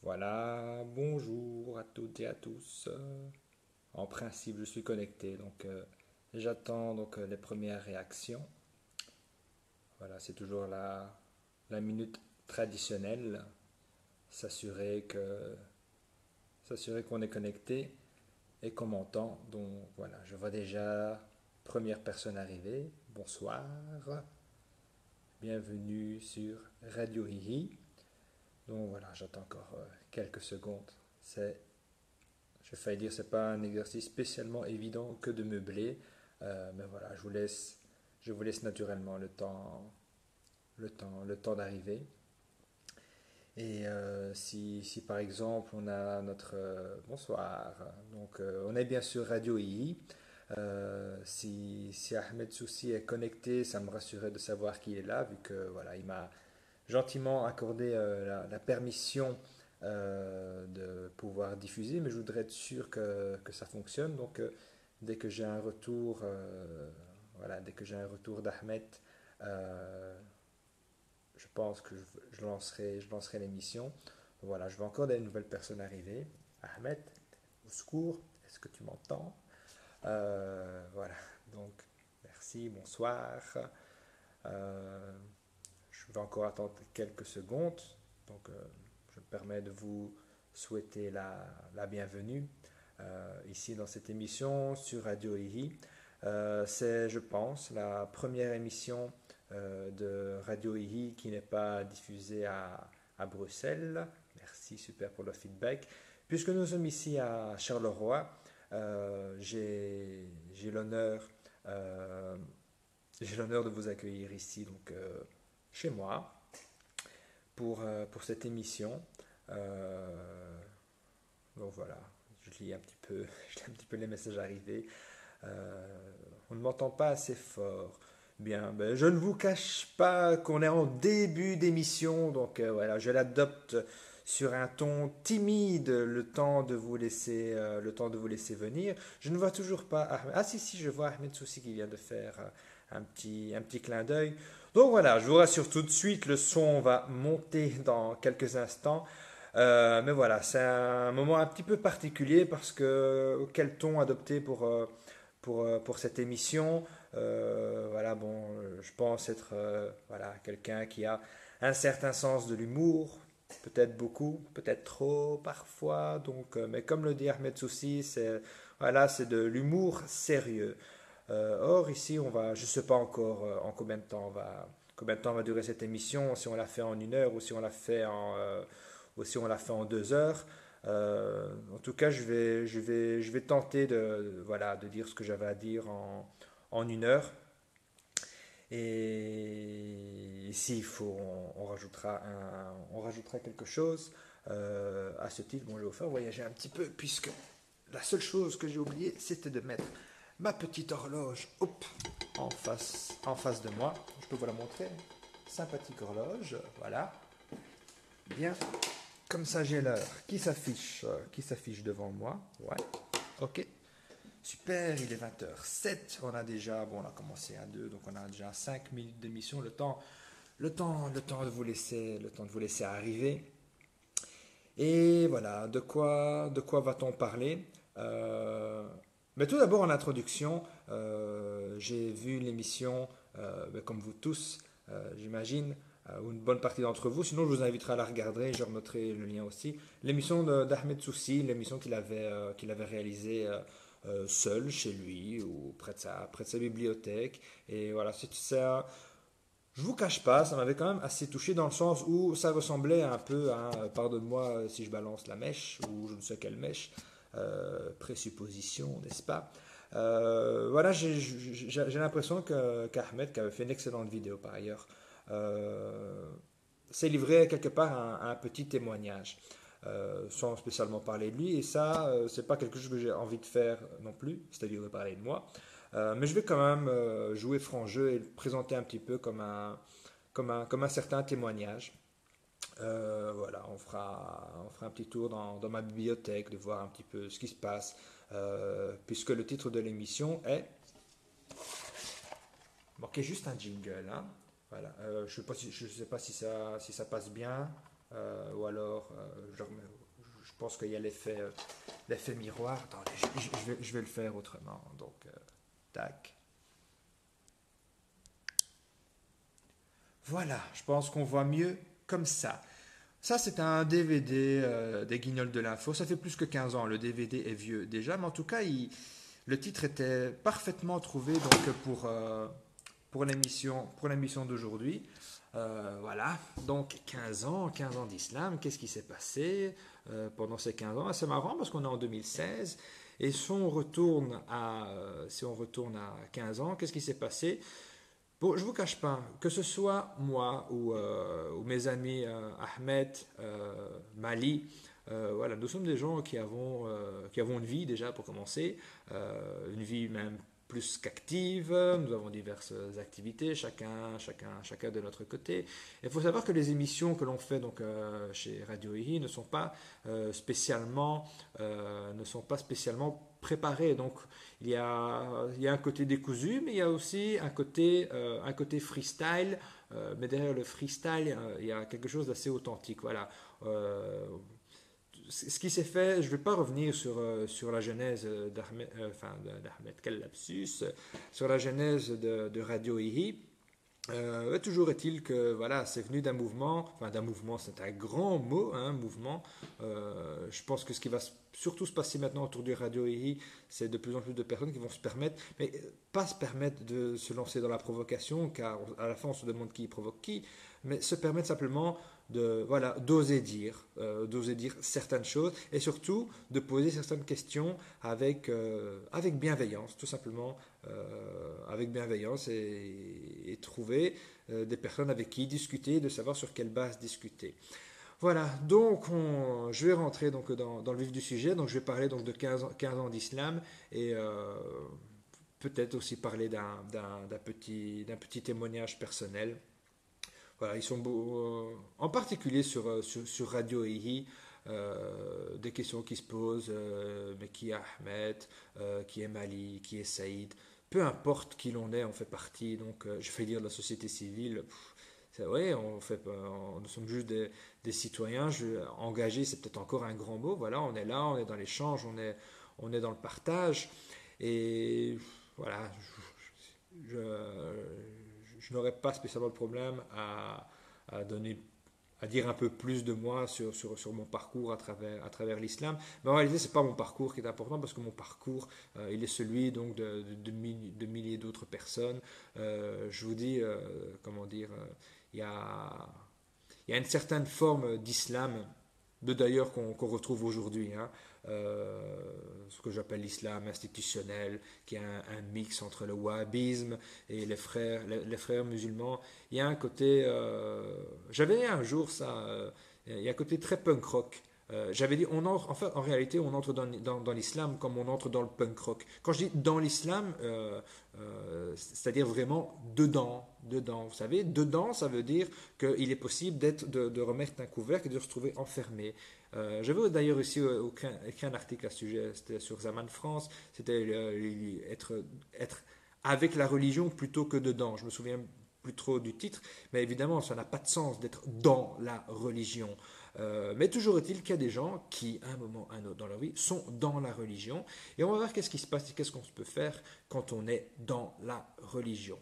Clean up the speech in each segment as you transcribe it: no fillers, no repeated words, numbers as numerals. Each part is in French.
Voilà, bonjour à toutes et à tous. En principe, je suis connecté, donc j'attends les premières réactions. Voilà, c'est toujours la minute traditionnelle, s'assurer que s'assurer qu'on est connecté et qu'on m'entend. Donc voilà, je vois déjà première personne arriver. Bonsoir, bienvenue sur Radio Hihi. Donc voilà, j'attends encore quelques secondes. C'est Je failli dire, c'est pas un exercice spécialement évident que de meubler, mais voilà, je vous laisse naturellement le temps d'arriver. Et si par exemple on a notre bonsoir, on est bien sûr Radio II. Si Ahmed Soussi est connecté, ça me rassurait de savoir qu'il est là, vu que voilà, il m'a gentiment accordé la permission de pouvoir diffuser, mais je voudrais être sûr que ça fonctionne. Donc, dès que j'ai un retour, dès que j'ai un retour d'Ahmed, euh, je pense que je lancerai l'émission. Voilà, je vois encore des nouvelles personnes arriver. Ahmed, au secours, est-ce que tu m'entends? Voilà, donc merci, bonsoir. Euh, je vais encore attendre quelques secondes. Donc, je me permets de vous souhaiter la bienvenue ici dans cette émission sur Radio IHI. C'est, je pense, la première émission de Radio IHI qui n'est pas diffusée à Bruxelles. Merci, super pour le feedback. Puisque nous sommes ici à Charleroi, j'ai euh, l'honneur de vous accueillir ici, chez moi, pour cette émission. Euh, donc voilà, je lis un petit peu, je lis un petit peu les messages arrivés. On ne m'entend pas assez fort. Bien, ben, je ne vous cache pas qu'on est en début d'émission, voilà, je l'adopte sur un ton timide, le temps de vous laisser venir. Je ne vois toujours pas Ahmed. Ah si, je vois Ahmed Soussi qui vient de faire un petit clin d'œil. Donc voilà, je vous rassure tout de suite, le son va monter dans quelques instants. Mais voilà, c'est un moment un petit peu particulier parce que quel ton adopter pour cette émission. Voilà, bon, je pense être voilà, quelqu'un qui a un certain sens de l'humour, peut-être beaucoup, peut-être trop parfois. Mais comme le dit Ahmed Soussi, c'est de l'humour sérieux. Or ici, je ne sais pas encore en combien de temps va durer cette émission, si on la fait en 1 heure ou si on la fait ou si on la fait en 2 heures. En tout cas, je vais tenter voilà, de dire ce que j'avais à dire en 1 heure. Et s'il faut, on rajoutera quelque chose. À ce titre, bon, je vais vous faire voyager un petit peu, puisque la seule chose que j'ai oublié, c'était de mettre ma petite horloge hop, en face de moi. Je peux vous la montrer. Sympathique horloge, voilà. Bien, comme ça j'ai l'heure qui s'affiche devant moi. Ouais, ok. Super, il est 20h07. On a commencé à 2, donc on a déjà 5 minutes d'émission. Le temps de vous laisser, le temps de vous laisser arriver. Et voilà, de quoi va-t-on parler? Mais tout d'abord, en introduction, j'ai vu l'émission, comme vous tous, j'imagine, ou une bonne partie d'entre vous. Sinon, je vous inviterai à la regarder, je remettrai le lien aussi. L'émission d'Ahmed Soussi, l'émission qu'il avait réalisée seul chez lui ou près de sa bibliothèque. Et voilà, je vous cache pas, ça m'avait quand même assez touché dans le sens où ça ressemblait un peu à, pardonne-moi si je balance la mèche ou je ne sais quelle mèche, présupposition, n'est-ce pas? Voilà, j'ai l'impression qu'Ahmed, qui avait fait une excellente vidéo par ailleurs, euh, s'est livré quelque part à un petit témoignage, sans spécialement parler de lui. Et ça, c'est pas quelque chose que j'ai envie de faire non plus, c'est-à-dire de parler de moi. Mais je vais quand même jouer franc jeu et le présenter un petit peu comme un certain témoignage. Voilà, on fera un petit tour dans ma bibliothèque, de voir un petit peu ce qui se passe, puisque le titre de l'émission est... Bon, ok, juste un jingle, hein. Voilà, je sais pas si ça passe bien. ou alors je pense qu'il y a l'effet miroir. Attendez, je vais le faire autrement. Donc, tac. Voilà, je pense qu'on voit mieux comme ça. Ça, c'est un DVD des Guignols de l'Info. Ça fait plus que 15 ans. Le DVD est vieux déjà, mais en tout cas, le titre était parfaitement trouvé donc, pour l'émission d'aujourd'hui. Voilà, donc 15 ans d'islam, qu'est-ce qui s'est passé pendant ces 15 ans? C'est marrant parce qu'on est en 2016 et si on retourne à 15 ans, qu'est-ce qui s'est passé? Bon, je ne vous cache pas, que ce soit moi ou mes amis Ahmed, Mali, voilà, nous sommes des gens qui avons une vie déjà pour commencer, une vie même plus qu'active, nous avons diverses activités, chacun de notre côté. Il faut savoir que les émissions que l'on fait donc, chez Radio IHI ne sont pas spécialement préparées. Donc il y a un côté décousu, mais il y a aussi un côté freestyle. Mais derrière le freestyle, il y a quelque chose d'assez authentique. Voilà. Ce qui s'est fait, je ne vais pas revenir sur la genèse d'Ahmed, quel lapsus, sur la genèse de Radio IHI. Toujours est-il que voilà, c'est venu d'un mouvement, c'est un grand mot, hein, mouvement. Je pense que ce qui va surtout se passer maintenant autour du Radio IHI, c'est de plus en plus de personnes qui vont se permettre, mais pas se permettre de se lancer dans la provocation, car à la fin on se demande qui provoque qui, mais se permettre simplement d'oser dire certaines choses et surtout de poser certaines questions avec bienveillance, tout simplement, avec bienveillance et trouver des personnes avec qui discuter, de savoir sur quelle base discuter. Voilà, donc je vais rentrer donc dans le vif du sujet. Donc je vais parler donc de 15 ans d'islam et peut-être aussi parler d'un petit témoignage personnel. Voilà, ils sont en particulier sur Radio IHI, des questions qui se posent, mais qui est Ahmed, qui est Mali, qui est Saïd, peu importe qui l'on est, on fait partie, donc je fais dire de la société civile. C'est vrai, nous sommes juste des citoyens. Engagés, c'est peut-être encore un grand mot. Voilà, on est là, on est dans l'échange, on est dans le partage. Et voilà, je, je n'aurais pas spécialement de problème à dire un peu plus de moi sur mon parcours à travers l'islam. Mais en réalité, ce n'est pas mon parcours qui est important parce que mon parcours, il est celui donc de milliers d'autres personnes. Je vous dis, comment dire, il y a une certaine forme d'islam, d'ailleurs qu'on retrouve aujourd'hui, hein, ce que j'appelle l'islam institutionnel, qui est un mix entre le wahhabisme et les frères musulmans. Il y a un côté, j'avais un jour ça, il y a un côté très punk rock. J'avais dit, en réalité, on entre dans l'islam comme on entre dans le punk rock. Quand je dis dans l'islam, c'est-à-dire vraiment dedans. Vous savez, dedans, ça veut dire qu'il est possible de remettre un couvercle et de se retrouver enfermé. J'avais d'ailleurs aussi écrit un article à ce sujet, c'était sur Zaman France, c'était être avec la religion plutôt que dedans. Je me souviens plus trop du titre, mais évidemment, ça n'a pas de sens d'être dans la religion. Mais toujours est-il qu'il y a des gens qui, à un moment ou à un autre dans leur vie, sont dans la religion. Et on va voir qu'est-ce qui se passe et qu'est-ce qu'on peut faire quand on est dans la religion.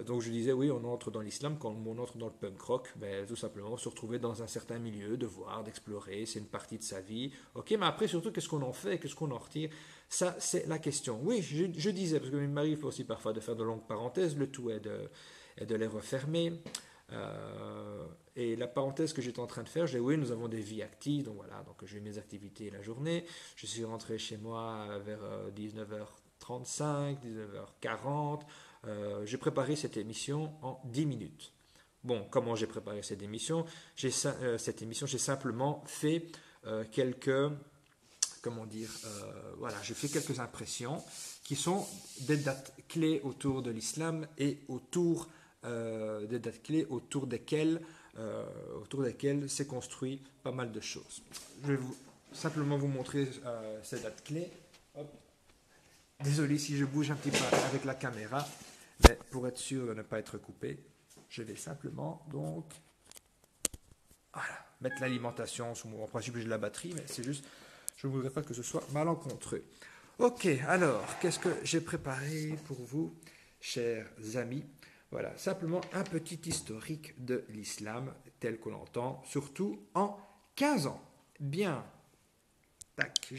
Donc je disais, oui, on entre dans l'islam quand on entre dans le punk rock, ben, tout simplement se retrouver dans un certain milieu, de voir, d'explorer, c'est une partie de sa vie. Ok, mais après surtout, qu'est-ce qu'on en fait, qu'est-ce qu'on en retire? Ça, c'est la question. Oui, je disais, parce qu'il m'arrive aussi parfois de faire de longues parenthèses, le tout est de les refermer. Et la parenthèse que j'étais en train de faire, j'ai dit oui, nous avons des vies actives, donc voilà, donc j'ai mes activités la journée. Je suis rentré chez moi vers 19h35, 19h40. J'ai préparé cette émission en 10 minutes. Bon, comment j'ai préparé cette émission? J'ai simplement fait quelques, comment dire, voilà, j'ai fait quelques impressions qui sont des dates clés autour de l'islam et des dates clés autour desquelles s'est construit pas mal de choses. Je vais simplement vous montrer ces dates clés. Hop. Désolé si je bouge un petit peu avec la caméra, mais pour être sûr de ne pas être coupé, je vais simplement donc Voilà, mettre l'alimentation sous mon... En principe, j'ai de la batterie, mais c'est juste, je ne voudrais pas que ce soit malencontreux. Ok, alors, qu'est-ce que j'ai préparé pour vous, chers amis? Voilà, simplement un petit historique de l'islam tel qu'on l'entend, surtout en 15 ans. Bien, tac.